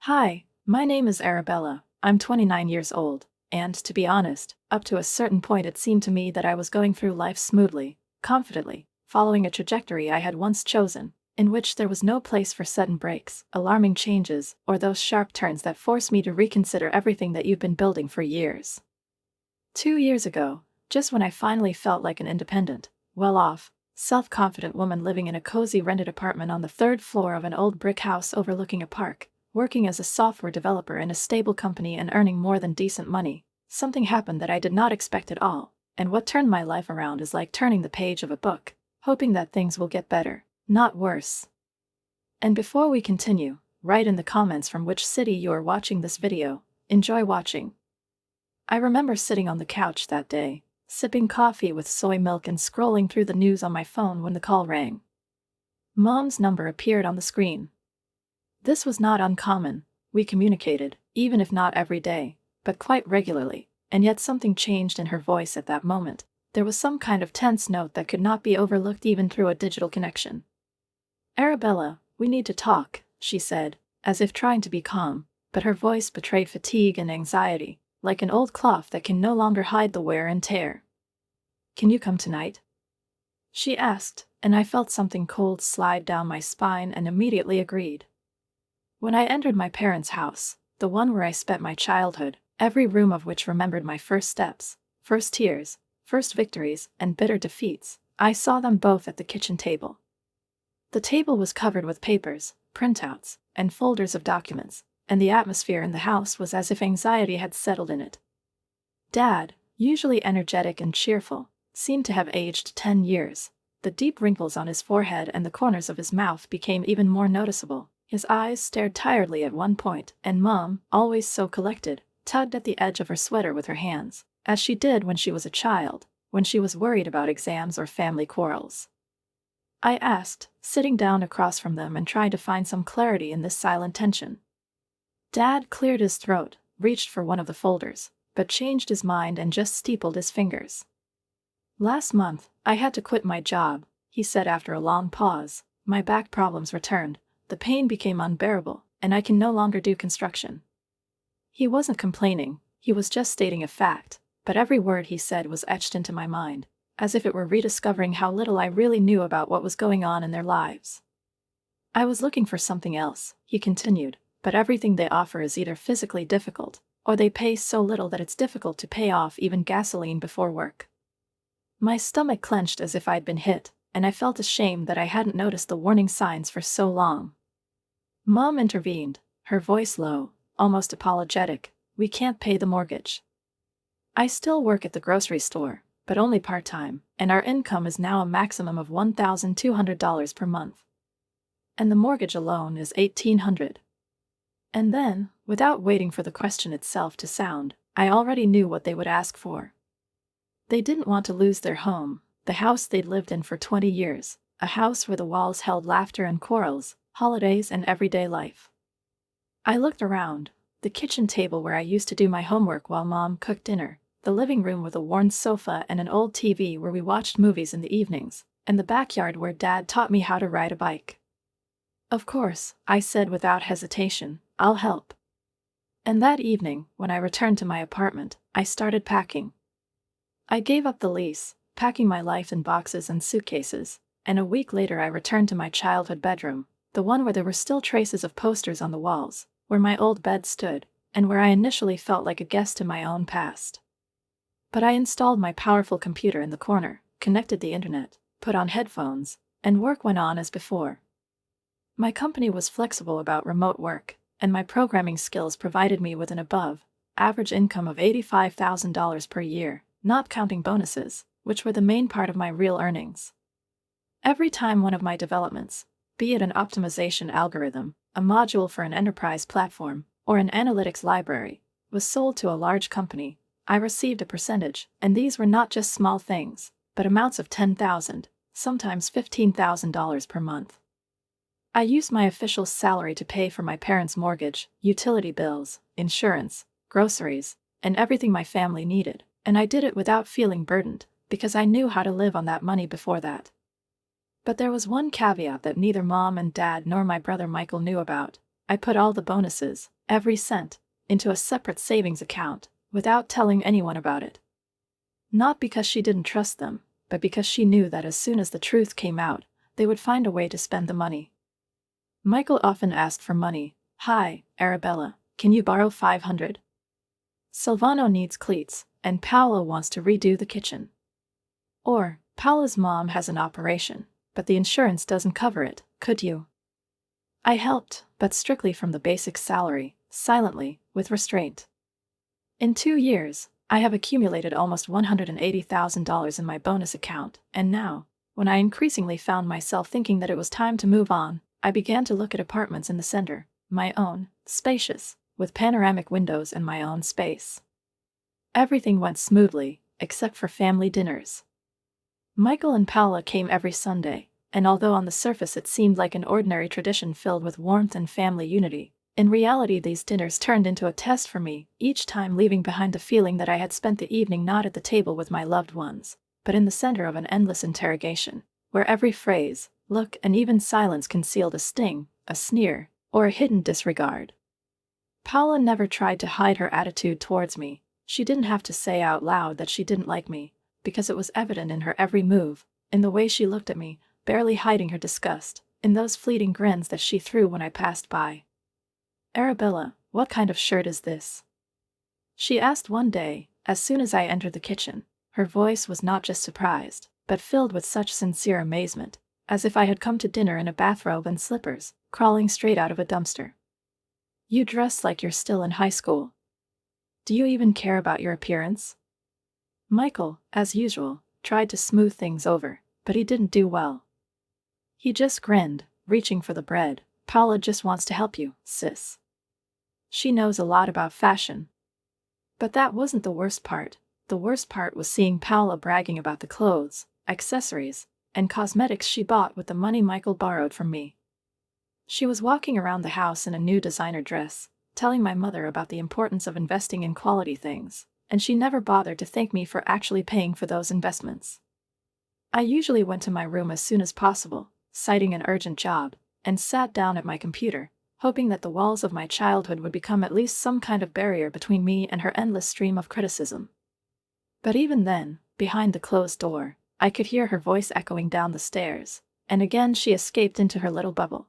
Hi, my name is Arabella. I'm 29 years old, and to be honest, up to a certain point it seemed to me that I was going through life smoothly, confidently, following a trajectory I had once chosen, in which there was no place for sudden breaks, alarming changes, or those sharp turns that force me to reconsider everything that you've been building for years. 2 years ago, just when I finally felt like an independent, well-off, self-confident woman living in a cozy rented apartment on the third floor of an old brick house overlooking a park, working as a software developer in a stable company and earning more than decent money, something happened that I did not expect at all, and what turned my life around is like turning the page of a book, hoping that things will get better, not worse. And before we continue, write in the comments from which city you are watching this video. Enjoy watching. I remember sitting on the couch that day, sipping coffee with soy milk and scrolling through the news on my phone when the call rang. Mom's number appeared on the screen. This was not uncommon. We communicated, even if not every day, but quite regularly, and yet something changed in her voice at that moment. There was some kind of tense note that could not be overlooked even through a digital connection. "Arabella, we need to talk," she said, as if trying to be calm, but her voice betrayed fatigue and anxiety, like an old cloth that can no longer hide the wear and tear. "Can you come tonight?" she asked, and I felt something cold slide down my spine and immediately agreed. When I entered my parents' house, the one where I spent my childhood, every room of which remembered my first steps, first tears, first victories, and bitter defeats, I saw them both at the kitchen table. The table was covered with papers, printouts, and folders of documents, and the atmosphere in the house was as if anxiety had settled in it. Dad, usually energetic and cheerful, seemed to have aged 10 years. The deep wrinkles on his forehead and the corners of his mouth became even more noticeable. His eyes stared tiredly at one point, and Mom, always so collected, tugged at the edge of her sweater with her hands, as she did when she was a child, when she was worried about exams or family quarrels. I asked, sitting down across from them and trying to find some clarity in this silent tension. Dad cleared his throat, reached for one of the folders, but changed his mind and just steepled his fingers. "Last month, I had to quit my job," he said after a long pause. "My back problems returned. The pain became unbearable, and I can no longer do construction." He wasn't complaining, he was just stating a fact, but every word he said was etched into my mind, as if it were rediscovering how little I really knew about what was going on in their lives. "I was looking for something else," he continued, "but everything they offer is either physically difficult, or they pay so little that it's difficult to pay off even gasoline before work." My stomach clenched as if I'd been hit, and I felt ashamed that I hadn't noticed the warning signs for so long. Mom intervened, her voice low, almost apologetic. "We can't pay the mortgage. I still work at the grocery store, but only part-time, and our income is now a maximum of $1,200 per month. And the mortgage alone is $1,800. And then, without waiting for the question itself to sound, I already knew what they would ask for. They didn't want to lose their home, the house they'd lived in for 20 years, a house where the walls held laughter and quarrels, holidays and everyday life. I looked around, the kitchen table where I used to do my homework while Mom cooked dinner, the living room with a worn sofa and an old TV where we watched movies in the evenings, and the backyard where Dad taught me how to ride a bike. "Of course," I said without hesitation, "I'll help." And that evening, when I returned to my apartment, I started packing. I gave up the lease, packing my life in boxes and suitcases, and a week later I returned to my childhood bedroom, the one where there were still traces of posters on the walls, where my old bed stood, and where I initially felt like a guest in my own past. But I installed my powerful computer in the corner, connected the internet, put on headphones, and work went on as before. My company was flexible about remote work, and my programming skills provided me with an above-average income of $85,000 per year, not counting bonuses, which were the main part of my real earnings. Every time one of my developments, be it an optimization algorithm, a module for an enterprise platform, or an analytics library, was sold to a large company, I received a percentage, and these were not just small things, but amounts of $10,000, sometimes $15,000 per month. I used my official salary to pay for my parents' mortgage, utility bills, insurance, groceries, and everything my family needed, and I did it without feeling burdened, because I knew how to live on that money before that. But there was one caveat that neither Mom and Dad nor my brother Michael knew about. I put all the bonuses, every cent, into a separate savings account, without telling anyone about it. Not because she didn't trust them, but because she knew that as soon as the truth came out, they would find a way to spend the money. Michael often asked for money. "Hi, Arabella, can you borrow 500? Silvano needs cleats, and Paola wants to redo the kitchen." Or, "Paola's mom has an operation, but the insurance doesn't cover it, could you?" I helped, but strictly from the basic salary, silently, with restraint. In 2 years, I have accumulated almost $180,000 in my bonus account, and now, when I increasingly found myself thinking that it was time to move on, I began to look at apartments in the center, my own, spacious, with panoramic windows and my own space. Everything went smoothly, except for family dinners. Michael and Paola came every Sunday, and although on the surface it seemed like an ordinary tradition filled with warmth and family unity, in reality these dinners turned into a test for me, each time leaving behind the feeling that I had spent the evening not at the table with my loved ones, but in the center of an endless interrogation, where every phrase, look, and even silence concealed a sting, a sneer, or a hidden disregard. Paola never tried to hide her attitude towards me. She didn't have to say out loud that she didn't like me, because it was evident in her every move, in the way she looked at me, barely hiding her disgust, in those fleeting grins that she threw when I passed by. "Arabella, what kind of shirt is this?" she asked one day, as soon as I entered the kitchen. Her voice was not just surprised, but filled with such sincere amazement, as if I had come to dinner in a bathrobe and slippers, crawling straight out of a dumpster. "You dress like you're still in high school. Do you even care about your appearance?" Michael, as usual, tried to smooth things over, but he didn't do well. He just grinned, reaching for the bread. "Paola just wants to help you, sis. She knows a lot about fashion." But that wasn't the worst part. The worst part was seeing Paola bragging about the clothes, accessories, and cosmetics she bought with the money Michael borrowed from me. She was walking around the house in a new designer dress, telling my mother about the importance of investing in quality things, and she never bothered to thank me for actually paying for those investments. I usually went to my room as soon as possible, citing an urgent job, and sat down at my computer, hoping that the walls of my childhood would become at least some kind of barrier between me and her endless stream of criticism. But even then, behind the closed door, I could hear her voice echoing down the stairs, and again she escaped into her little bubble.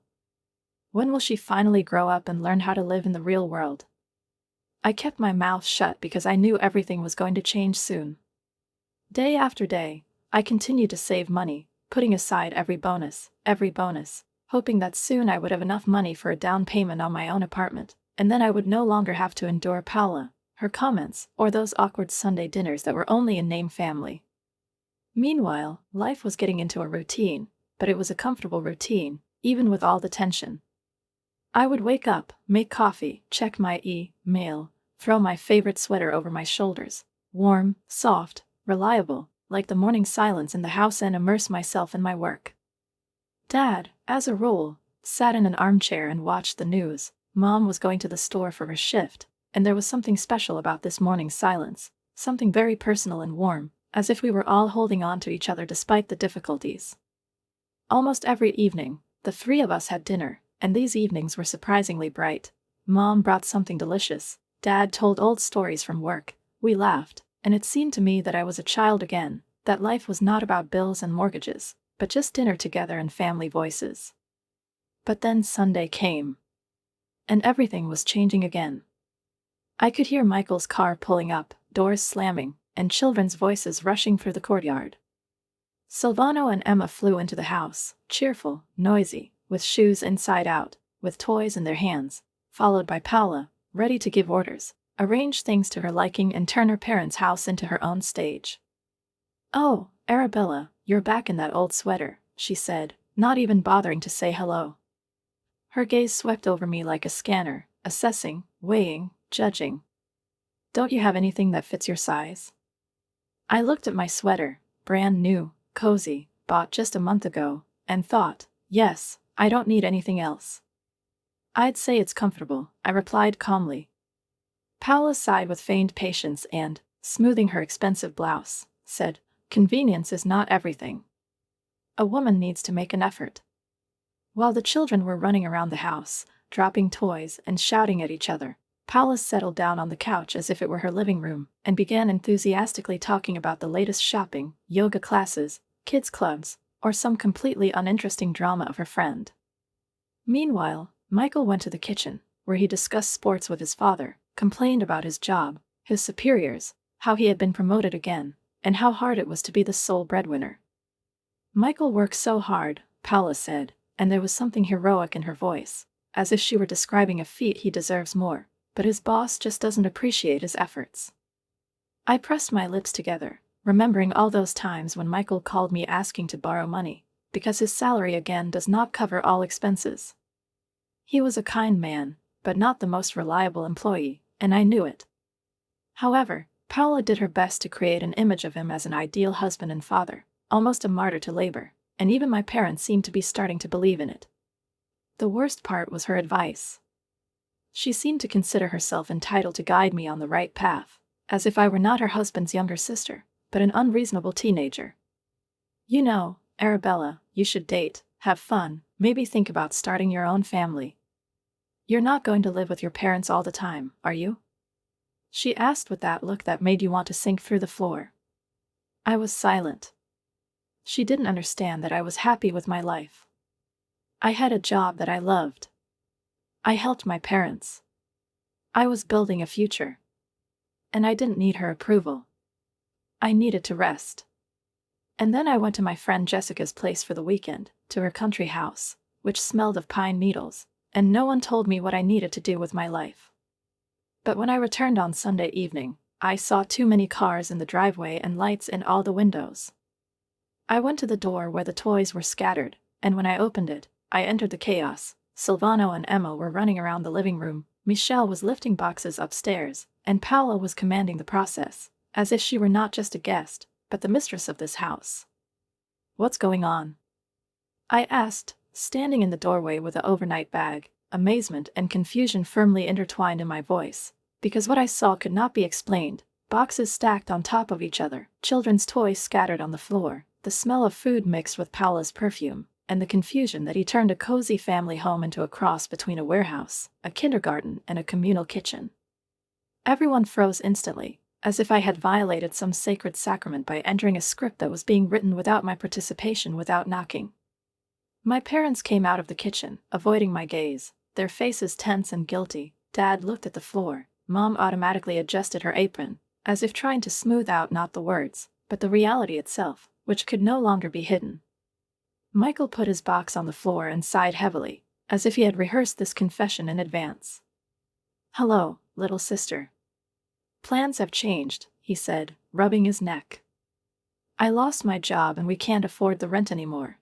When will she finally grow up and learn how to live in the real world? I kept my mouth shut because I knew everything was going to change soon. Day after day, I continued to save money, putting aside every bonus, hoping that soon I would have enough money for a down payment on my own apartment, and then I would no longer have to endure Paola, her comments, or those awkward Sunday dinners that were only in name family. Meanwhile, life was getting into a routine, but it was a comfortable routine, even with all the tension. I would wake up, make coffee, check my email, throw my favorite sweater over my shoulders, warm, soft, reliable, like the morning silence in the house, and immerse myself in my work. Dad, as a rule, sat in an armchair and watched the news. Mom was going to the store for her shift, and there was something special about this morning's silence, something very personal and warm, as if we were all holding on to each other despite the difficulties. Almost every evening, the three of us had dinner, and these evenings were surprisingly bright. Mom brought something delicious, Dad told old stories from work, we laughed, and it seemed to me that I was a child again, that life was not about bills and mortgages, but just dinner together and family voices. But then Sunday came, and everything was changing again. I could hear Michael's car pulling up, doors slamming, and children's voices rushing through the courtyard. Silvano and Emma flew into the house, cheerful, noisy, with shoes inside out, with toys in their hands, followed by Paola, ready to give orders, arrange things to her liking, and turn her parents' house into her own stage. "Oh, Arabella, you're back in that old sweater," she said, not even bothering to say hello. Her gaze swept over me like a scanner, assessing, weighing, judging. "Don't you have anything that fits your size?" I looked at my sweater, brand new, cozy, bought just a month ago, and thought, yes, I don't need anything else. "I'd say it's comfortable," I replied calmly. Paola sighed with feigned patience and, smoothing her expensive blouse, said, "Convenience is not everything. A woman needs to make an effort." While the children were running around the house, dropping toys and shouting at each other. Paula settled down on the couch as if it were her living room and began enthusiastically talking about the latest shopping, yoga classes, kids' clubs, or some completely uninteresting drama of her friend. Meanwhile, Michael went to the kitchen, where he discussed sports with his father, complained about his job, his superiors, how he had been promoted again, and how hard it was to be the sole breadwinner. Michael works so hard, Paula said, and there was something heroic in her voice, as if she were describing a feat he deserves more, but his boss just doesn't appreciate his efforts. I pressed my lips together, remembering all those times when Michael called me asking to borrow money, because his salary again does not cover all expenses. He was a kind man, but not the most reliable employee, and I knew it. However, Paula did her best to create an image of him as an ideal husband and father, almost a martyr to labor, and even my parents seemed to be starting to believe in it. The worst part was her advice. She seemed to consider herself entitled to guide me on the right path, as if I were not her husband's younger sister, but an unreasonable teenager. You know, Arabella, you should date, have fun, maybe think about starting your own family. You're not going to live with your parents all the time, are you? She asked with that look that made you want to sink through the floor. I was silent. She didn't understand that I was happy with my life. I had a job that I loved. I helped my parents. I was building a future. And I didn't need her approval. I needed to rest. And then I went to my friend Jessica's place for the weekend, to her country house, which smelled of pine needles, and no one told me what I needed to do with my life. But when I returned on Sunday evening, I saw too many cars in the driveway and lights in all the windows. I went to the door where the toys were scattered, and when I opened it, I entered the chaos. Silvano and Emma were running around the living room, Michelle was lifting boxes upstairs, and Paula was commanding the process, as if she were not just a guest, but the mistress of this house. What's going on? I asked, standing in the doorway with the overnight bag, amazement and confusion firmly intertwined in my voice, because what I saw could not be explained. Boxes stacked on top of each other, children's toys scattered on the floor, the smell of food mixed with Paula's perfume, and the confusion that he turned a cozy family home into a cross between a warehouse, a kindergarten, and a communal kitchen. Everyone froze instantly, as if I had violated some sacred sacrament by entering a script that was being written without my participation, without knocking. My parents came out of the kitchen, avoiding my gaze, their faces tense and guilty. Dad looked at the floor. Mom automatically adjusted her apron, as if trying to smooth out not the words, but the reality itself, which could no longer be hidden. Michael put his box on the floor and sighed heavily, as if he had rehearsed this confession in advance. "Hello, little sister. Plans have changed," he said, rubbing his neck. "I lost my job and we can't afford the rent anymore."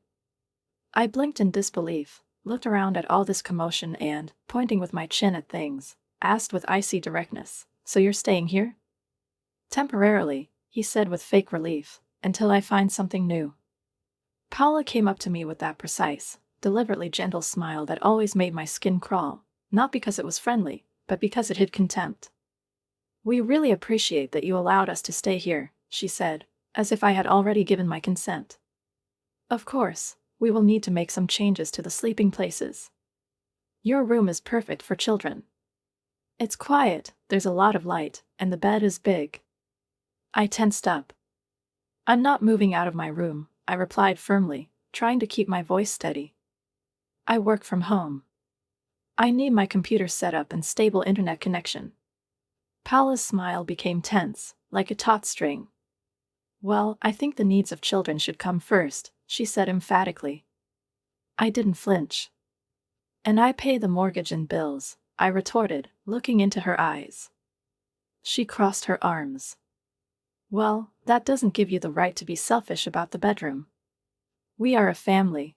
I blinked in disbelief, looked around at all this commotion and, pointing with my chin at things, asked with icy directness, "So you're staying here?" "Temporarily," he said with fake relief, "until I find something new." Paula came up to me with that precise, deliberately gentle smile that always made my skin crawl, not because it was friendly, but because it hid contempt. "We really appreciate that you allowed us to stay here," she said, as if I had already given my consent. "Of course, we will need to make some changes to the sleeping places. Your room is perfect for children. It's quiet, there's a lot of light, and the bed is big." I tensed up. "I'm not moving out of my room," I replied firmly, trying to keep my voice steady. "I work from home. I need my computer set up and stable internet connection." Paula's smile became tense, like a taut string. "Well, I think the needs of children should come first," she said emphatically. I didn't flinch. "And I pay the mortgage and bills," I retorted, looking into her eyes. She crossed her arms. "Well, that doesn't give you the right to be selfish about the bedroom. We are a family."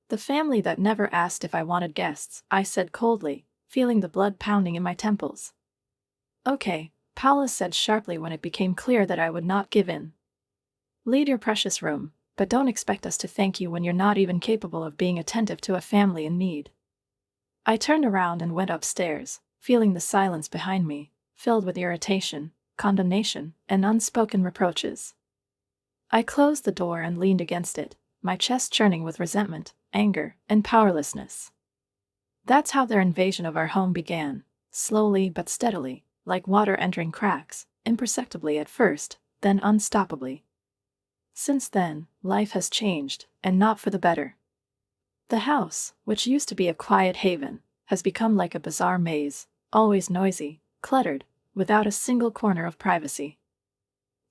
"The family that never asked if I wanted guests," I said coldly, feeling the blood pounding in my temples. "Okay," Paula said sharply when it became clear that I would not give in. "Lead your precious room, but don't expect us to thank you when you're not even capable of being attentive to a family in need." I turned around and went upstairs, feeling the silence behind me, filled with irritation, condemnation, and unspoken reproaches. I closed the door and leaned against it, my chest churning with resentment, anger, and powerlessness. That's how their invasion of our home began, slowly but steadily, like water entering cracks, imperceptibly at first, then unstoppably. Since then, life has changed, and not for the better. The house, which used to be a quiet haven, has become like a bizarre maze, always noisy, cluttered, without a single corner of privacy.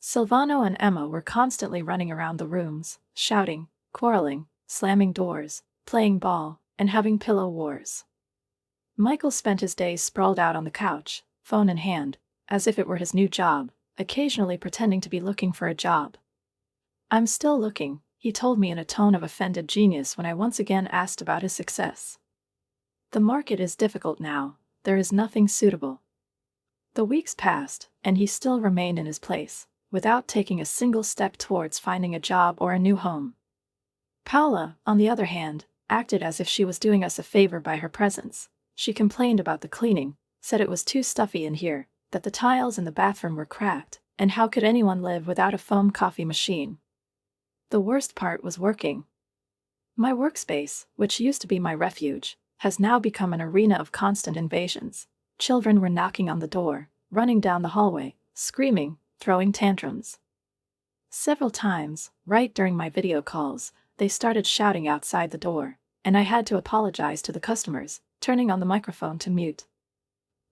Silvano and Emma were constantly running around the rooms, shouting, quarreling, slamming doors, playing ball, and having pillow wars. Michael spent his days sprawled out on the couch, phone in hand, as if it were his new job, occasionally pretending to be looking for a job. "I'm still looking," he told me in a tone of offended genius when I once again asked about his success. "The market is difficult now, there is nothing suitable." The weeks passed, and he still remained in his place, without taking a single step towards finding a job or a new home. Paula, on the other hand, acted as if she was doing us a favor by her presence. She complained about the cleaning, said it was too stuffy in here, that the tiles in the bathroom were cracked, and how could anyone live without a foam coffee machine? The worst part was working. My workspace, which used to be my refuge, has now become an arena of constant invasions. Children were knocking on the door, running down the hallway, screaming, throwing tantrums. Several times, right during my video calls, they started shouting outside the door, and I had to apologize to the customers, turning on the microphone to mute.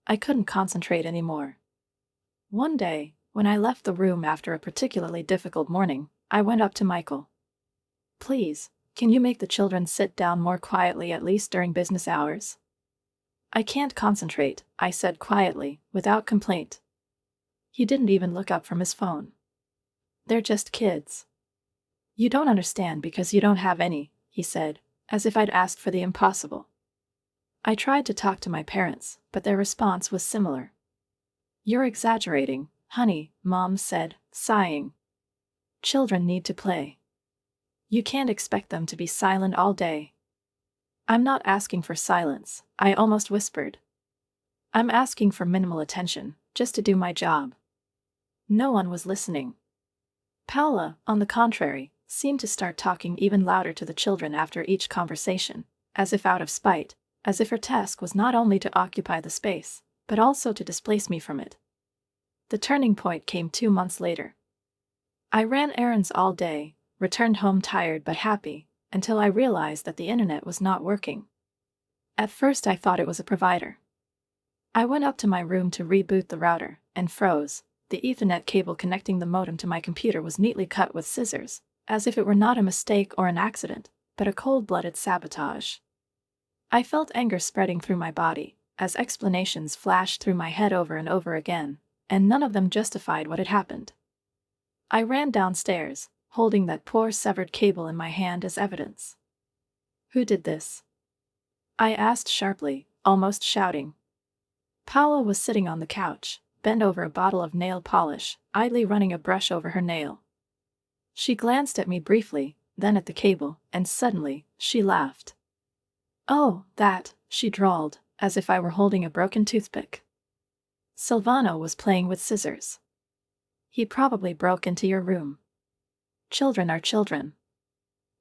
I couldn't concentrate anymore. One day, when I left the room after a particularly difficult morning, I went up to Michael. "Please, can you make the children sit down more quietly at least during business hours?" "I can't concentrate," I said quietly, without complaint. He didn't even look up from his phone. "They're just kids." "You don't understand because you don't have any," he said, as if I'd asked for the impossible. I tried to talk to my parents, but their response was similar. "You're exaggerating, honey," Mom said, sighing. "Children need to play. You can't expect them to be silent all day." "I'm not asking for silence," I almost whispered. "I'm asking for minimal attention, just to do my job." No one was listening. Paula, on the contrary, seemed to start talking even louder to the children after each conversation, as if out of spite, as if her task was not only to occupy the space, but also to displace me from it. The turning point came 2 months later. I ran errands all day, returned home tired but happy, until I realized that the internet was not working. At first I thought it was a provider. I went up to my room to reboot the router, and froze. The Ethernet cable connecting the modem to my computer was neatly cut with scissors, as if it were not a mistake or an accident, but a cold-blooded sabotage. I felt anger spreading through my body, as explanations flashed through my head over and over again, and none of them justified what had happened. I ran downstairs, holding that poor severed cable in my hand as evidence. "Who did this?" I asked sharply, almost shouting. Paula was sitting on the couch, bent over a bottle of nail polish, idly running a brush over her nail. She glanced at me briefly, then at the cable, and suddenly, she laughed. "Oh, that," she drawled, as if I were holding a broken toothpick. "Silvano was playing with scissors. He probably broke into your room. Children are children."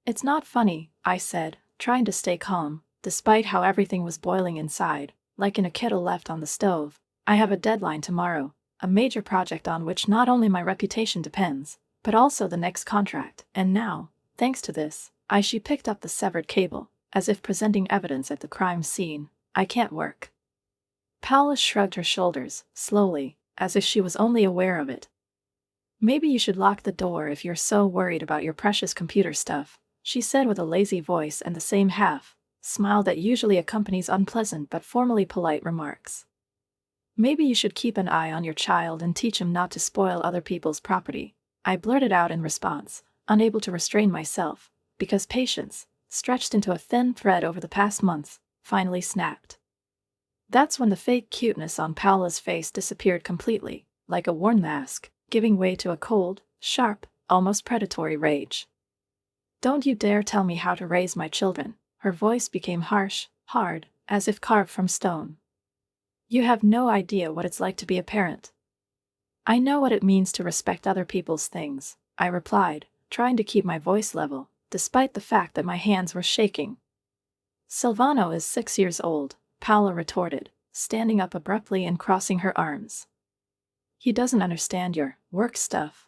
"It's not funny," I said, trying to stay calm, despite how everything was boiling inside, like in a kettle left on the stove. "I have a deadline tomorrow, a major project on which not only my reputation depends, but also the next contract, and now, thanks to this," she picked up the severed cable, as if presenting evidence at the crime scene, "I can't work." Paula shrugged her shoulders, slowly, as if she was only aware of it. "Maybe you should lock the door if you're so worried about your precious computer stuff," she said with a lazy voice and the same half-smile that usually accompanies unpleasant but formally polite remarks. "Maybe you should keep an eye on your child and teach him not to spoil other people's property," I blurted out in response, unable to restrain myself, because patience, stretched into a thin thread over the past months, finally snapped. That's when the fake cuteness on Paula's face disappeared completely, like a worn mask, giving way to a cold, sharp, almost predatory rage. "Don't you dare tell me how to raise my children." Her voice became harsh, hard, as if carved from stone. "You have no idea what it's like to be a parent." "I know what it means to respect other people's things," I replied, trying to keep my voice level, despite the fact that my hands were shaking. Silvano is 6 years old, Paula retorted, standing up abruptly and crossing her arms. He doesn't understand your work stuff.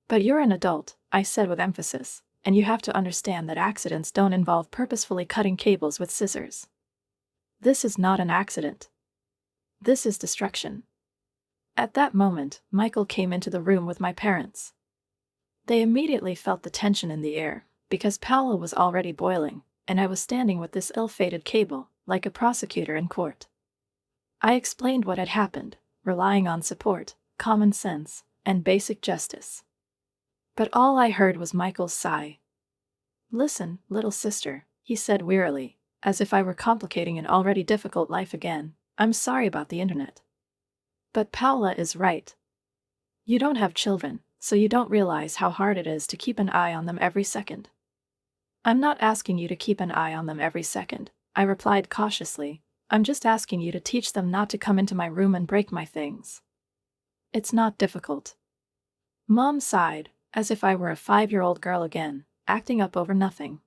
But you're an adult, I said with emphasis, and you have to understand that accidents don't involve purposefully cutting cables with scissors. This is not an accident. This is destruction. At that moment, Michael came into the room with my parents. They immediately felt the tension in the air, because Paula was already boiling, and I was standing with this ill-fated cable, like a prosecutor in court. I explained what had happened, relying on support, common sense, and basic justice. But all I heard was Michael's sigh. "Listen, little sister," he said wearily, as if I were complicating an already difficult life again, "I'm sorry about the internet. But Paula is right. You don't have children, so you don't realize how hard it is to keep an eye on them every second." "I'm not asking you to keep an eye on them every second," I replied cautiously. "I'm just asking you to teach them not to come into my room and break my things. It's not difficult." Mom sighed, as if I were a 5-year-old girl again, acting up over nothing.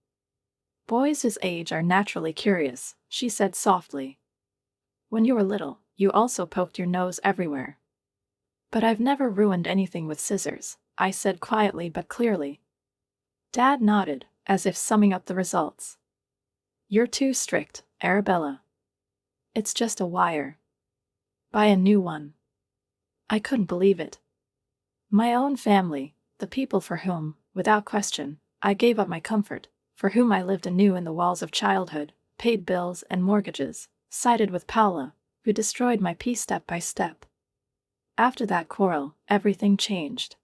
"Boys his age are naturally curious," she said softly. "When you were little, you also poked your nose everywhere." "But I've never ruined anything with scissors," I said quietly but clearly. Dad nodded, as if summing up the results. "You're too strict, Arabella. It's just a wire. Buy a new one." I couldn't believe it. My own family, the people for whom, without question, I gave up my comfort, for whom I lived anew in the walls of childhood, paid bills and mortgages, sided with Paula, who destroyed my peace step by step. After that quarrel, everything changed.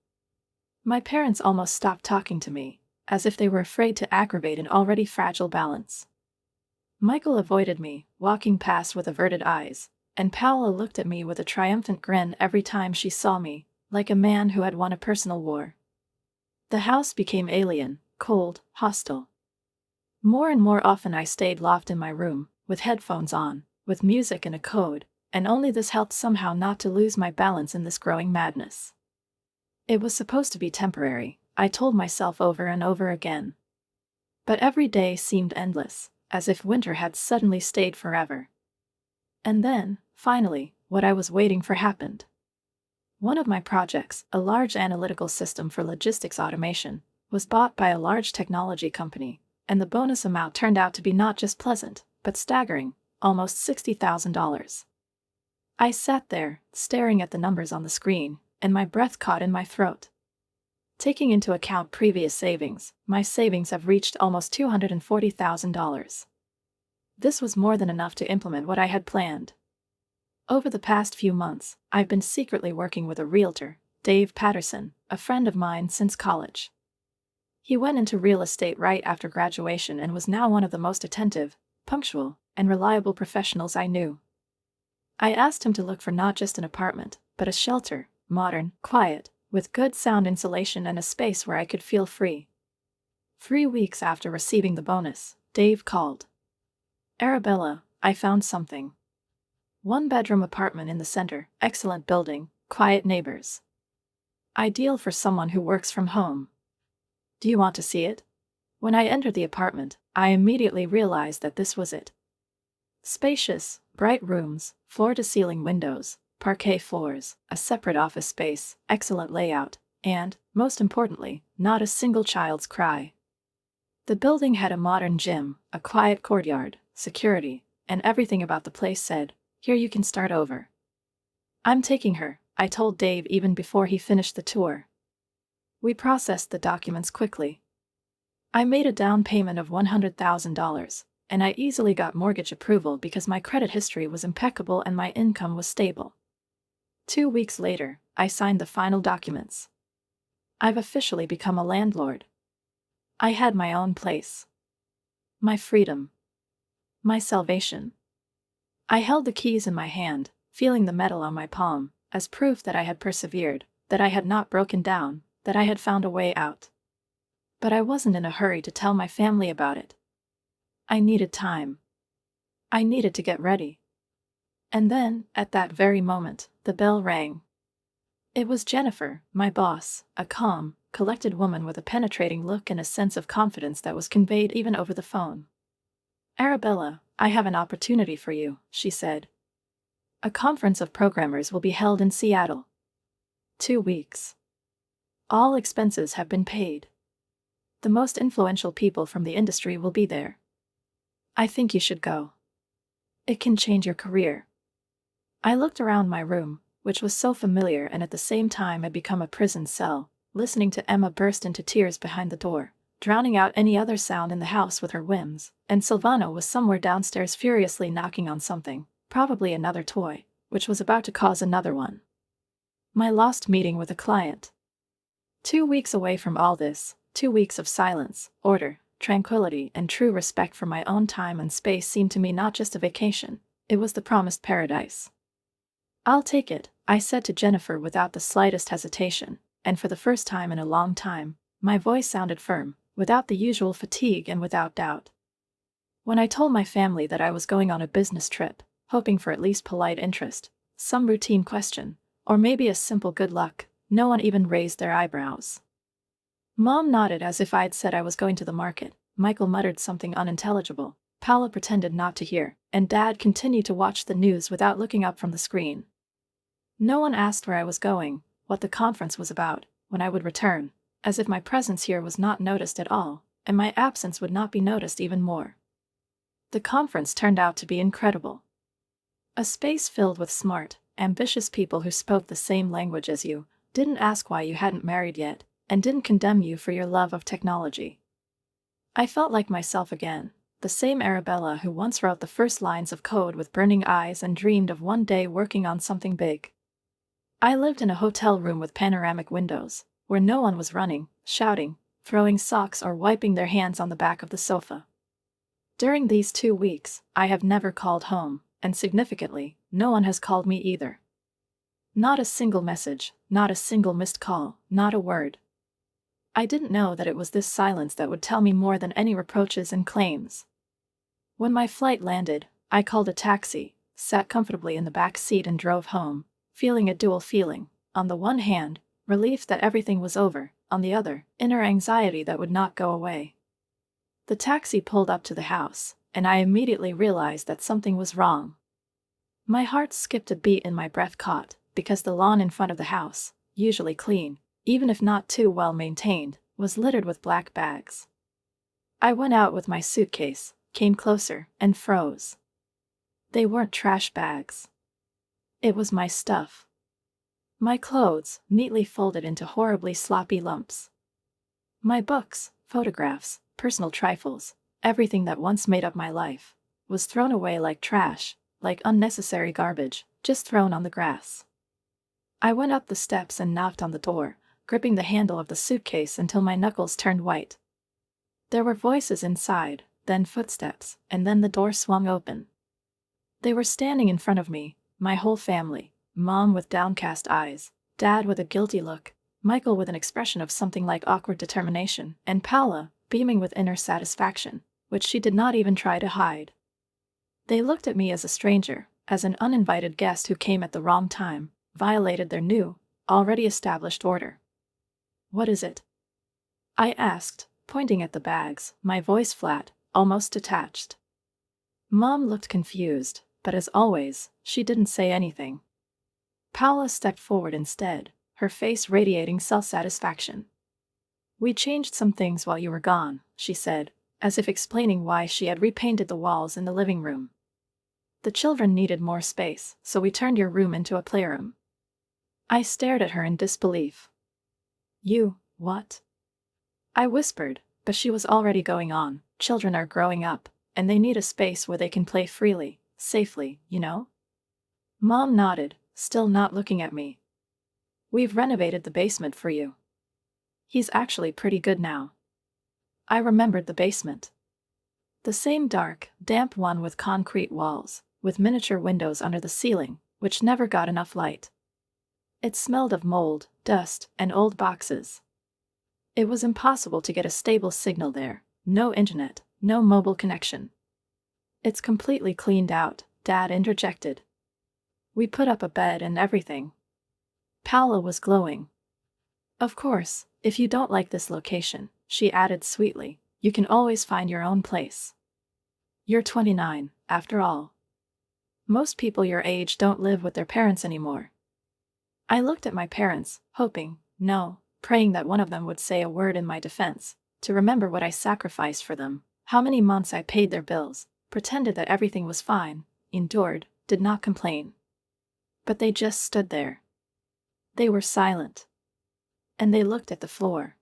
My parents almost stopped talking to me, as if they were afraid to aggravate an already fragile balance. Michael avoided me, walking past with averted eyes, and Paula looked at me with a triumphant grin every time she saw me, like a man who had won a personal war. The house became alien, cold, hostile. More and more often I stayed locked in my room, with headphones on, with music and a code, and only this helped somehow not to lose my balance in this growing madness. It was supposed to be temporary, I told myself over and over again. But every day seemed endless, as if winter had suddenly stayed forever. And then, finally, what I was waiting for happened. One of my projects, a large analytical system for logistics automation, was bought by a large technology company, and the bonus amount turned out to be not just pleasant, but staggering, almost $60,000. I sat there, staring at the numbers on the screen, and my breath caught in my throat. Taking into account previous savings, my savings have reached almost $240,000. This was more than enough to implement what I had planned. Over the past few months, I've been secretly working with a realtor, Dave Patterson, a friend of mine since college. He went into real estate right after graduation and was now one of the most attentive, punctual, and reliable professionals I knew. I asked him to look for not just an apartment, but a shelter, modern, quiet, with good sound insulation and a space where I could feel free. 3 weeks after receiving the bonus, Dave called. "Arabella, I found something. 1-bedroom apartment in the center, excellent building, quiet neighbors. Ideal for someone who works from home. Do you want to see it?" When I entered the apartment, I immediately realized that this was it. Spacious, bright rooms, floor-to-ceiling windows, parquet floors, a separate office space, excellent layout, and, most importantly, not a single child's cry. The building had a modern gym, a quiet courtyard, security, and everything about the place said, "Here you can start over." "I'm taking her," I told Dave even before he finished the tour. We processed the documents quickly. I made a down payment of $100,000, and I easily got mortgage approval because my credit history was impeccable and my income was stable. 2 weeks later, I signed the final documents. I've officially become a landlord. I had my own place. My freedom. My salvation. I held the keys in my hand, feeling the metal on my palm, as proof that I had persevered, that I had not broken down, that I had found a way out. But I wasn't in a hurry to tell my family about it. I needed time. I needed to get ready. And then, at that very moment, the bell rang. It was Jennifer, my boss, a calm, collected woman with a penetrating look and a sense of confidence that was conveyed even over the phone. Arabella, I have an opportunity for you, she said. A conference of programmers will be held in Seattle. 2 weeks. All expenses have been paid. The most influential people from the industry will be there. I think you should go. It can change your career. I looked around my room, which was so familiar and at the same time had become a prison cell, listening to Emma burst into tears behind the door, drowning out any other sound in the house with her whims, and Silvano was somewhere downstairs furiously knocking on something, probably another toy, which was about to cause another one. My lost meeting with a client. 2 weeks away from all this, 2 weeks of silence, order, tranquility, and true respect for my own time and space seemed to me not just a vacation, it was the promised paradise. I'll take it, I said to Jennifer without the slightest hesitation, and for the first time in a long time, my voice sounded firm, without the usual fatigue and without doubt. When I told my family that I was going on a business trip, hoping for at least polite interest, some routine question, or maybe a simple good luck, no one even raised their eyebrows. Mom nodded as if I'd said I was going to the market, Michael muttered something unintelligible, Paula pretended not to hear, and Dad continued to watch the news without looking up from the screen. No one asked where I was going, what the conference was about, when I would return, as if my presence here was not noticed at all, and my absence would not be noticed even more. The conference turned out to be incredible. A space filled with smart, ambitious people who spoke the same language as you, didn't ask why you hadn't married yet, and didn't condemn you for your love of technology. I felt like myself again, the same Arabella who once wrote the first lines of code with burning eyes and dreamed of one day working on something big. I lived in a hotel room with panoramic windows, where no one was running, shouting, throwing socks or wiping their hands on the back of the sofa. During these 2 weeks, I have never called home, and significantly, no one has called me either. Not a single message, not a single missed call, not a word. I didn't know that it was this silence that would tell me more than any reproaches and claims. When my flight landed, I called a taxi, sat comfortably in the back seat and drove home, feeling a dual feeling. On the one hand, relief that everything was over, on the other, inner anxiety that would not go away. The taxi pulled up to the house, and I immediately realized that something was wrong. My heart skipped a beat and my breath caught, because the lawn in front of the house, usually clean, even if not too well maintained, was littered with black bags. I went out with my suitcase, came closer, and froze. They weren't trash bags. It was my stuff. My clothes, neatly folded into horribly sloppy lumps. My books, photographs, personal trifles, everything that once made up my life, was thrown away like trash, like unnecessary garbage, just thrown on the grass. I went up the steps and knocked on the door, gripping the handle of the suitcase until my knuckles turned white. There were voices inside, then footsteps, and then the door swung open. They were standing in front of me, my whole family, Mom with downcast eyes, Dad with a guilty look, Michael with an expression of something like awkward determination, and Paula, beaming with inner satisfaction, which she did not even try to hide. They looked at me as a stranger, as an uninvited guest who came at the wrong time, violated their new, already established order. "What is it?" I asked, pointing at the bags, my voice flat, almost detached. Mom looked confused, but as always, she didn't say anything. Paula stepped forward instead, her face radiating self-satisfaction. "We changed some things while you were gone," she said, as if explaining why she had repainted the walls in the living room. "The children needed more space, so we turned your room into a playroom." I stared at her in disbelief. "You, what?" I whispered, but she was already going on. "Children are growing up, and they need a space where they can play freely, safely, you know?" Mom nodded, still not looking at me. "We've renovated the basement for you." "He's actually pretty good now." I remembered the basement. The same dark, damp one with concrete walls, with miniature windows under the ceiling, which never got enough light. It smelled of mold, dust, and old boxes. It was impossible to get a stable signal there, no internet, no mobile connection. "It's completely cleaned out," Dad interjected. "We put up a bed and everything." Paula was glowing. "Of course, if you don't like this location," she added sweetly, "you can always find your own place." You're 29, after all. Most people your age don't live with their parents anymore. I looked at my parents, hoping, no, praying that one of them would say a word in my defense, to remember what I sacrificed for them, how many months I paid their bills, pretended that everything was fine, endured, did not complain. But they just stood there. They were silent. And they looked at the floor.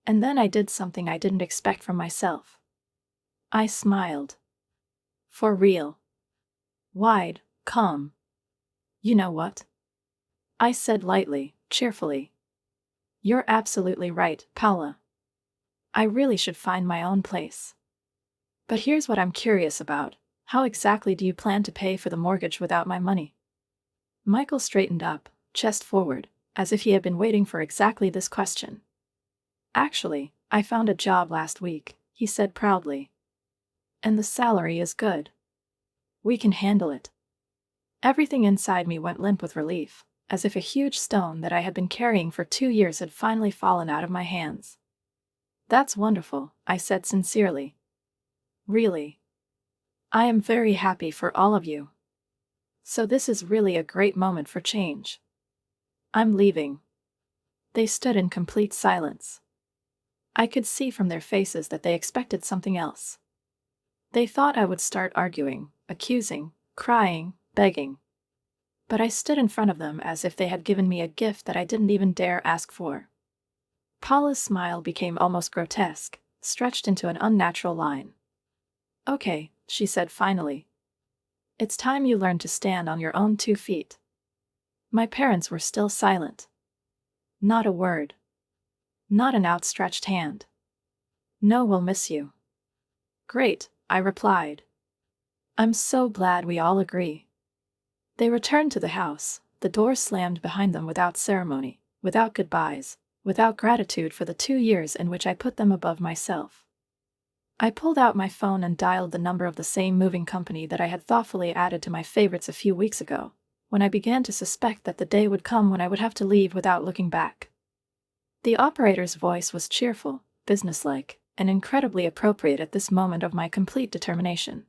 And then I did something I didn't expect from myself. I smiled. For real. Wide, calm. You know what? I said lightly, cheerfully. You're absolutely right, Paula. I really should find my own place. But here's what I'm curious about. How exactly do you plan to pay for the mortgage without my money? Michael straightened up, chest forward, as if he had been waiting for exactly this question. Actually, I found a job last week, he said proudly. And the salary is good. We can handle it. Everything inside me went limp with relief, as if a huge stone that I had been carrying for 2 years had finally fallen out of my hands. That's wonderful, I said sincerely. Really. I am very happy for all of you. So this is really a great moment for change. I'm leaving. They stood in complete silence. I could see from their faces that they expected something else. They thought I would start arguing, accusing, crying, begging. But I stood in front of them as if they had given me a gift that I didn't even dare ask for. Paula's smile became almost grotesque, stretched into an unnatural line. Okay, she said finally. It's time you learned to stand on your own 2 feet. My parents were still silent. Not a word. Not an outstretched hand. No, we'll miss you. Great, I replied. I'm so glad we all agree. They returned to the house, the door slammed behind them without ceremony, without goodbyes, without gratitude for the 2 years in which I put them above myself. I pulled out my phone and dialed the number of the same moving company that I had thoughtfully added to my favorites a few weeks ago, when I began to suspect that the day would come when I would have to leave without looking back. The operator's voice was cheerful, businesslike, and incredibly appropriate at this moment of my complete determination.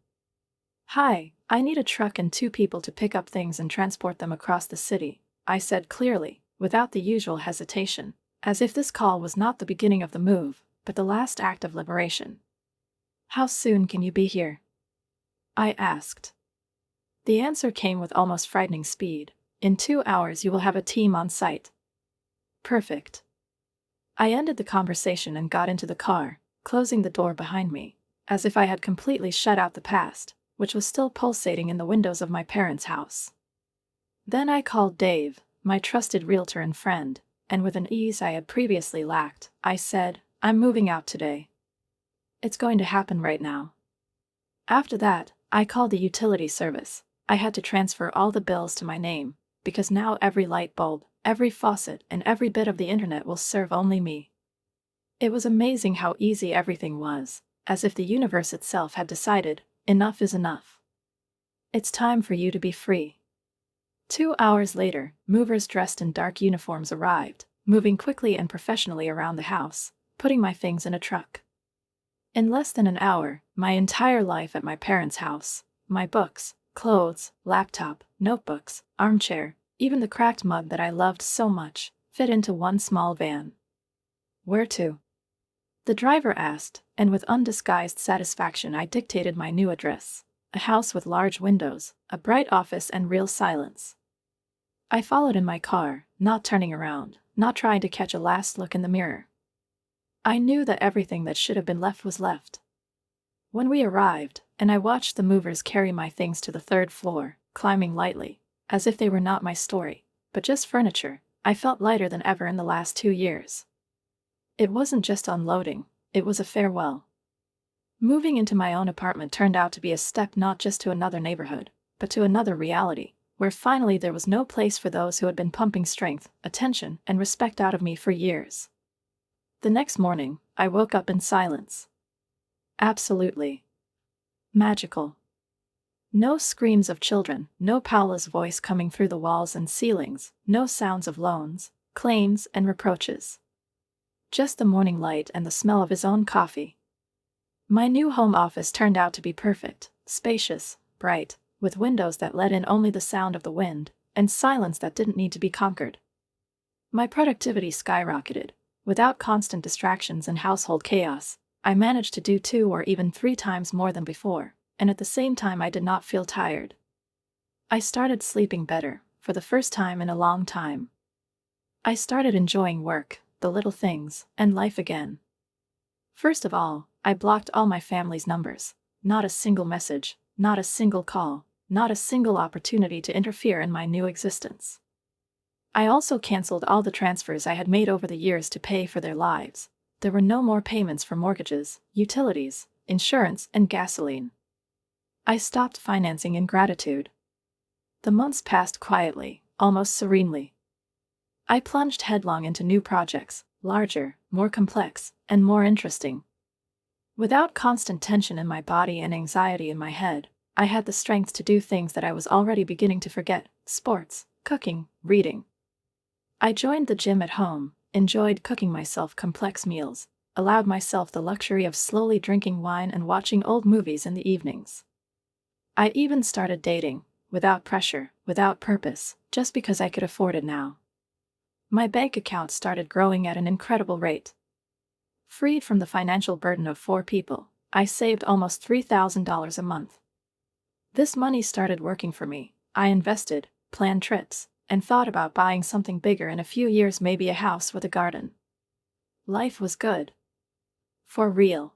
Hi, I need a truck and 2 people to pick up things and transport them across the city, I said clearly, without the usual hesitation, as if this call was not the beginning of the move, but the last act of liberation. How soon can you be here? I asked. The answer came with almost frightening speed. In 2 hours you will have a team on site. Perfect. I ended the conversation and got into the car, closing the door behind me, as if I had completely shut out the past, which was still pulsating in the windows of my parents' house. Then I called Dave, my trusted realtor and friend, and with an ease I had previously lacked, I said, I'm moving out today. It's going to happen right now. After that, I called the utility service. I had to transfer all the bills to my name, because now every light bulb, every faucet, and every bit of the internet will serve only me. It was amazing how easy everything was, as if the universe itself had decided, enough is enough. It's time for you to be free. 2 hours later, movers dressed in dark uniforms arrived, moving quickly and professionally around the house, putting my things in a truck. In less than an hour, my entire life at my parents' house, my books, clothes, laptop, notebooks, armchair, even the cracked mug that I loved so much, fit into one small van. Where to? The driver asked, and with undisguised satisfaction I dictated my new address, a house with large windows, a bright office and real silence. I followed in my car, not turning around, not trying to catch a last look in the mirror. I knew that everything that should have been left was left. When we arrived, and I watched the movers carry my things to the 3rd floor, climbing lightly, as if they were not my story, but just furniture, I felt lighter than ever in the last 2 years. It wasn't just unloading, it was a farewell. Moving into my own apartment turned out to be a step not just to another neighborhood, but to another reality, where finally there was no place for those who had been pumping strength, attention, and respect out of me for years. The next morning, I woke up in silence. Absolutely magical. No screams of children, no Paula's voice coming through the walls and ceilings, no sounds of loans, claims, and reproaches. Just the morning light and the smell of his own coffee. My new home office turned out to be perfect, spacious, bright, with windows that let in only the sound of the wind, and silence that didn't need to be conquered. My productivity skyrocketed. Without constant distractions and household chaos, I managed to do 2 or even 3 times more than before, and at the same time I did not feel tired. I started sleeping better, for the first time in a long time. I started enjoying work, the little things, and life again. First of all, I blocked all my family's numbers. Not a single message, not a single call, not a single opportunity to interfere in my new existence. I also canceled all the transfers I had made over the years to pay for their lives. There were no more payments for mortgages, utilities, insurance, and gasoline. I stopped financing in gratitude. The months passed quietly, almost serenely. I plunged headlong into new projects, larger, more complex, and more interesting. Without constant tension in my body and anxiety in my head, I had the strength to do things that I was already beginning to forget: sports, cooking, reading. I joined the gym at home, enjoyed cooking myself complex meals, allowed myself the luxury of slowly drinking wine and watching old movies in the evenings. I even started dating, without pressure, without purpose, just because I could afford it now. My bank account started growing at an incredible rate. Freed from the financial burden of 4 people, I saved almost $3,000 a month. This money started working for me. I invested, planned trips, and thought about buying something bigger in a few years, maybe a house with a garden. Life was good. For real.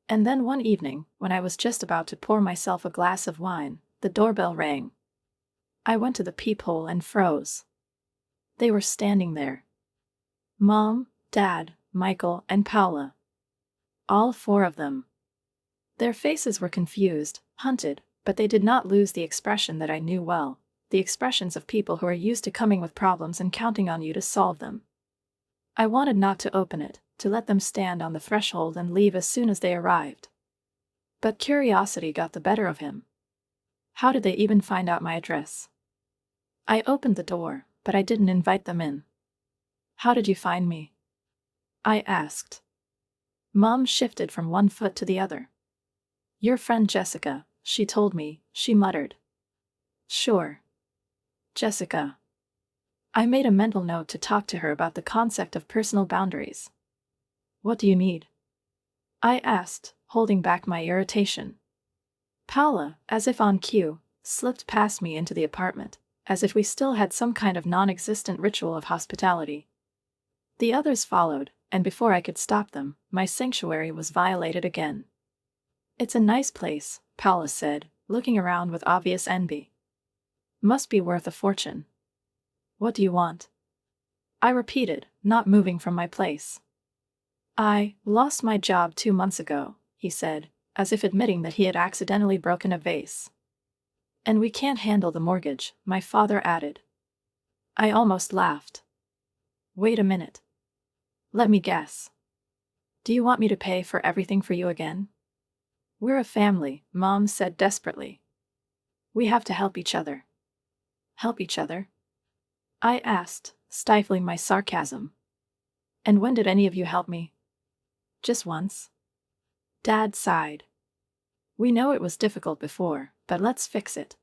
And then one evening, when I was just about to pour myself a glass of wine, the doorbell rang. I went to the peephole and froze. They were standing there. Mom, Dad, Michael, and Paula. All 4 of them. Their faces were confused, hunted, but they did not lose the expression that I knew well. The expressions of people who are used to coming with problems and counting on you to solve them. I wanted not to open it, to let them stand on the threshold and leave as soon as they arrived. But curiosity got the better of him. How did they even find out my address? I opened the door, but I didn't invite them in. How did you find me? I asked. Mom shifted from one foot to the other. Your friend Jessica, she told me, she muttered. Sure. Jessica. I made a mental note to talk to her about the concept of personal boundaries. What do you need? I asked, holding back my irritation. Paula, as if on cue, slipped past me into the apartment, as if we still had some kind of non-existent ritual of hospitality. The others followed, and before I could stop them, my sanctuary was violated again. It's a nice place, Paula said, looking around with obvious envy. Must be worth a fortune. What do you want? I repeated, not moving from my place. I lost my job 2 months ago, he said, as if admitting that he had accidentally broken a vase. And we can't handle the mortgage, my father added. I almost laughed. Wait a minute. Let me guess. Do you want me to pay for everything for you again? We're a family, Mom said desperately. We have to help each other. Help each other? I asked, stifling my sarcasm. And when did any of you help me? Just once. Dad sighed. We know it was difficult before, but let's fix it.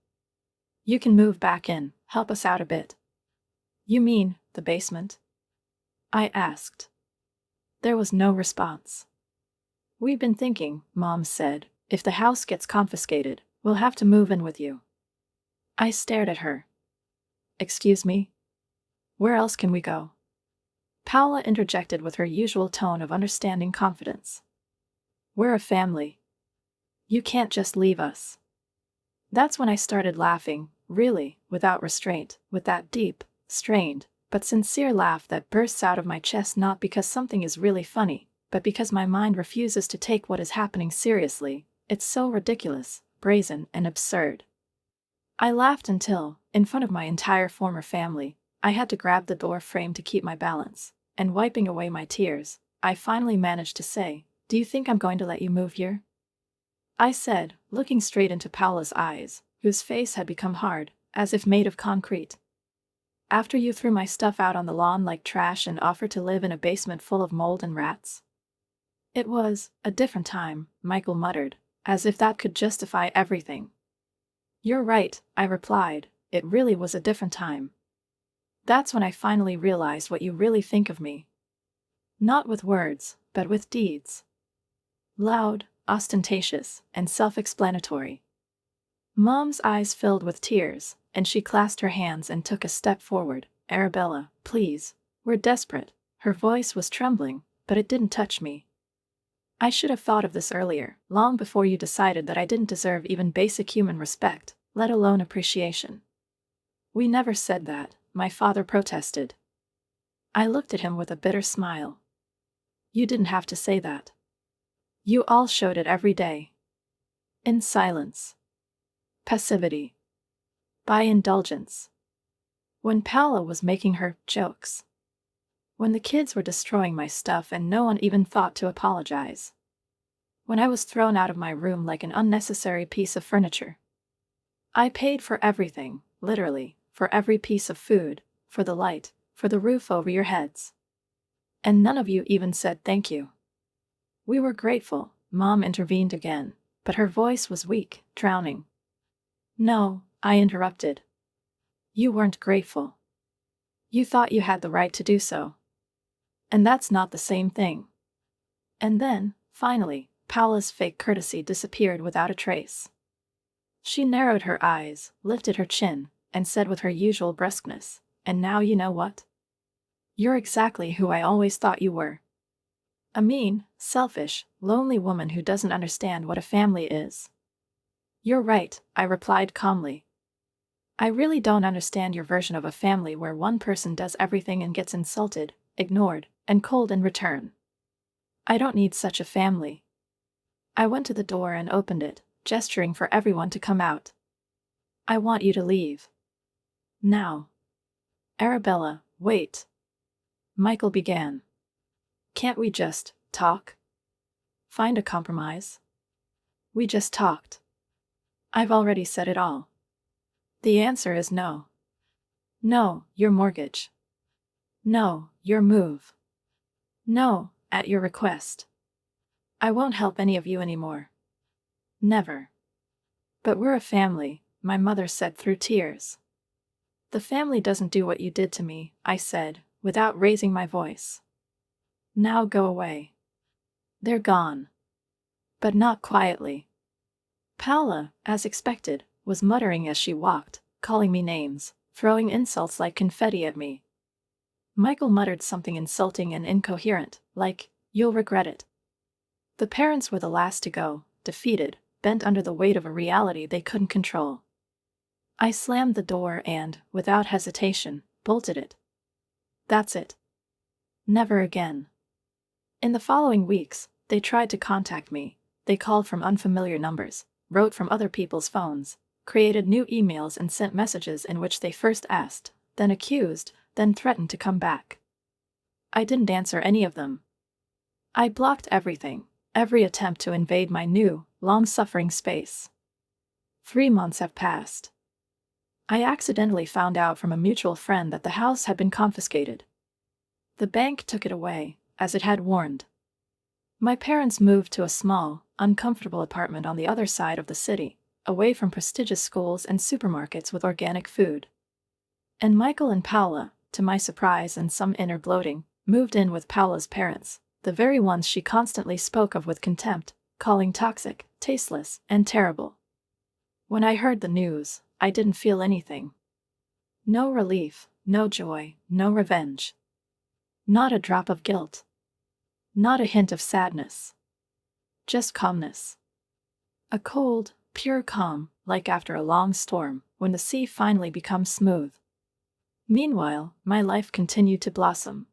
You can move back in, help us out a bit. You mean, the basement? I asked. There was no response. We've been thinking, Mom said, if the house gets confiscated, we'll have to move in with you. I stared at her. Excuse me? Where else can we go? Paula interjected with her usual tone of understanding confidence. We're a family. You can't just leave us. That's when I started laughing, really, without restraint, with that deep, strained, but sincere laugh that bursts out of my chest, not because something is really funny, but because my mind refuses to take what is happening seriously. It's so ridiculous, brazen, and absurd. I laughed until, in front of my entire former family, I had to grab the door frame to keep my balance, and wiping away my tears, I finally managed to say, Do you think I'm going to let you move here? I said, looking straight into Paula's eyes, whose face had become hard, as if made of concrete. After you threw my stuff out on the lawn like trash and offered to live in a basement full of mold and rats? It was a different time, Michael muttered, as if that could justify everything. You're right, I replied. It really was a different time. That's when I finally realized what you really think of me. Not with words, but with deeds. Loud, ostentatious, and self-explanatory. Mom's eyes filled with tears, and she clasped her hands and took a step forward. Arabella, please. We're desperate. Her voice was trembling, but it didn't touch me. I should have thought of this earlier, long before you decided that I didn't deserve even basic human respect, let alone appreciation. We never said that, my father protested. I looked at him with a bitter smile. You didn't have to say that. You all showed it every day. In silence. Passivity. By indulgence. When Paula was making her jokes. When the kids were destroying my stuff and no one even thought to apologize. When I was thrown out of my room like an unnecessary piece of furniture. I paid for everything, literally, for every piece of food, for the light, for the roof over your heads. And none of you even said thank you. We were grateful, Mom intervened again, but her voice was weak, drowning. No, I interrupted. You weren't grateful. You thought you had the right to do so. And that's not the same thing. And then, finally, Paula's fake courtesy disappeared without a trace. She narrowed her eyes, lifted her chin, and said with her usual brusqueness, and now you know what? You're exactly who I always thought you were. A mean, selfish, lonely woman who doesn't understand what a family is. You're right, I replied calmly. I really don't understand your version of a family where one person does everything and gets insulted, ignored, and cold in return. I don't need such a family. I went to the door and opened it, gesturing for everyone to come out. I want you to leave. Now. Arabella, wait. Michael began. Can't we just talk? Find a compromise? We just talked. I've already said it all. The answer is no. No, your mortgage. No, your move. No, at your request. I won't help any of you anymore. Never. But we're a family, my mother said through tears. The family doesn't do what you did to me, I said, without raising my voice. Now go away. They're gone. But not quietly. Paula, as expected, was muttering as she walked, calling me names, throwing insults like confetti at me. Michael muttered something insulting and incoherent, like, you'll regret it. The parents were the last to go, defeated, bent under the weight of a reality they couldn't control. I slammed the door and, without hesitation, bolted it. That's it. Never again. In the following weeks, they tried to contact me. They called from unfamiliar numbers, wrote from other people's phones, created new emails and sent messages in which they first asked, then accused, then threatened to come back. I didn't answer any of them. I blocked everything, every attempt to invade my new, long-suffering space. 3 months have passed. I accidentally found out from a mutual friend that the house had been confiscated. The bank took it away, as it had warned. My parents moved to a small, uncomfortable apartment on the other side of the city, away from prestigious schools and supermarkets with organic food. And Michael and Paula, to my surprise and some inner bloating, moved in with Paula's parents, the very ones she constantly spoke of with contempt, calling toxic, tasteless, and terrible. When I heard the news, I didn't feel anything. No relief, no joy, no revenge. Not a drop of guilt. Not a hint of sadness. Just calmness. A cold, pure calm, like after a long storm, when the sea finally becomes smooth. Meanwhile, my life continued to blossom.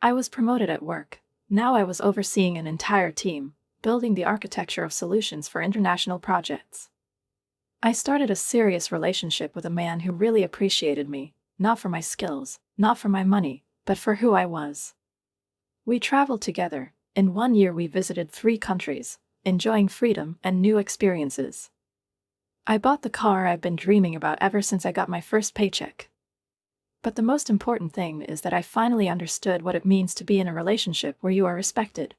I was promoted at work. Now I was overseeing an entire team, building the architecture of solutions for international projects. I started a serious relationship with a man who really appreciated me, not for my skills, not for my money, but for who I was. We traveled together. In 1 year we visited 3 countries, enjoying freedom and new experiences. I bought the car I've been dreaming about ever since I got my first paycheck. But the most important thing is that I finally understood what it means to be in a relationship where you are respected.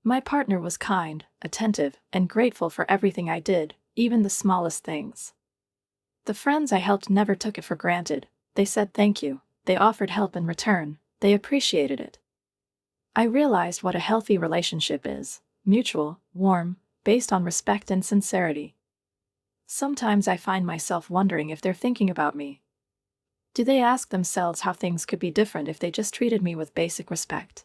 My partner was kind, attentive, and grateful for everything I did, even the smallest things. The friends I helped never took it for granted. They said thank you. They offered help in return. They appreciated it. I realized what a healthy relationship is: mutual, warm, based on respect and sincerity. Sometimes I find myself wondering if they're thinking about me. Do they ask themselves how things could be different if they just treated me with basic respect?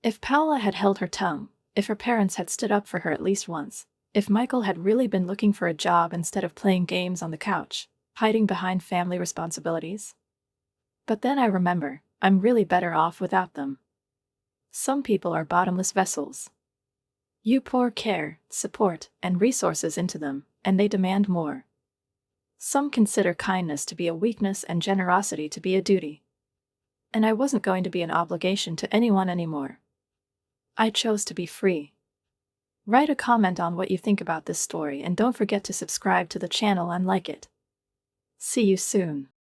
If Paula had held her tongue, if her parents had stood up for her at least once, if Michael had really been looking for a job instead of playing games on the couch, hiding behind family responsibilities? But then I remember, I'm really better off without them. Some people are bottomless vessels. You pour care, support, and resources into them, and they demand more. Some consider kindness to be a weakness and generosity to be a duty. And I wasn't going to be an obligation to anyone anymore. I chose to be free. Write a comment on what you think about this story and don't forget to subscribe to the channel and like it. See you soon.